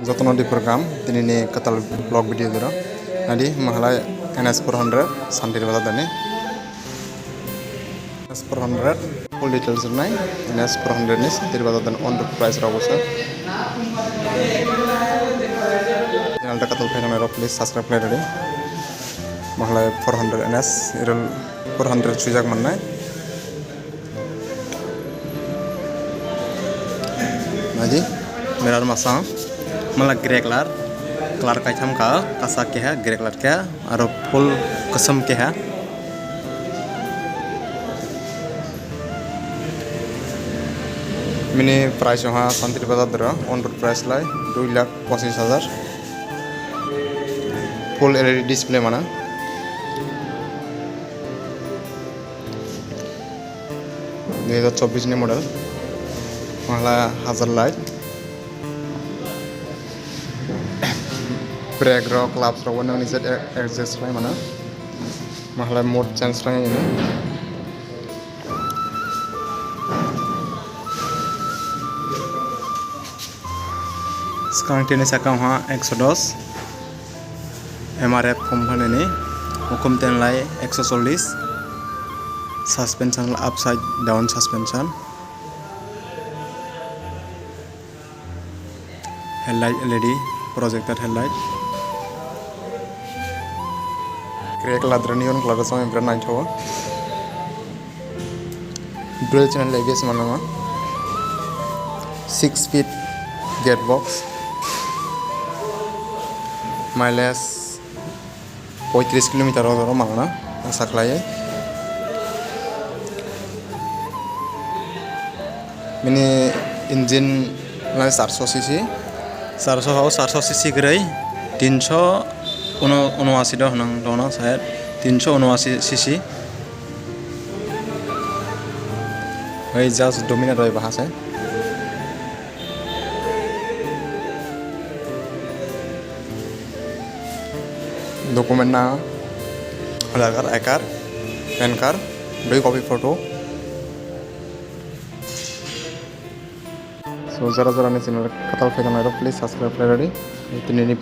Jotono di program tinini katal vlog video dero nadi mahalai NS 400 sandir bata dani NS 400 full details nai NS 400 ni sandir bata dan on the price rabosa channel ta katal phai ro please subscribe play ready mahalai 400 NS irol 400 chujak mannai nadi mirar masang malah grey color kaitam ka kasak ke है grey colour के और full कसम के है mini price वहाँ शांति बाजार दर ऑन रोड प्राइस लाई 2,25,000 फुल एलईडी डिस्प्ले माना 2024 नि मॉडल माला 1000 लाइट ब्रेक रो क्लाब्स रो वन इज एडजस्ट लाई माना महला मोड चेंज लाई ini sekarang ini saya wah Exodus MRF company ini hukum tenlai 140 suspension upside down suspension headlight LED projector headlight grey color neon color sama brand night ho dual channel ABS mana 6 feet gearbox mileage 35 km ro mana saklai mini engine lai 400 cc 400 cc gray 379 dah nang dona saya 379 cc hai just dominant roi bahasa dokumen na agar ekar pan card 2 copy photo so jara nih channel katal phai kanai ro please subscribe ready ini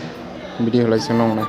video lai senong na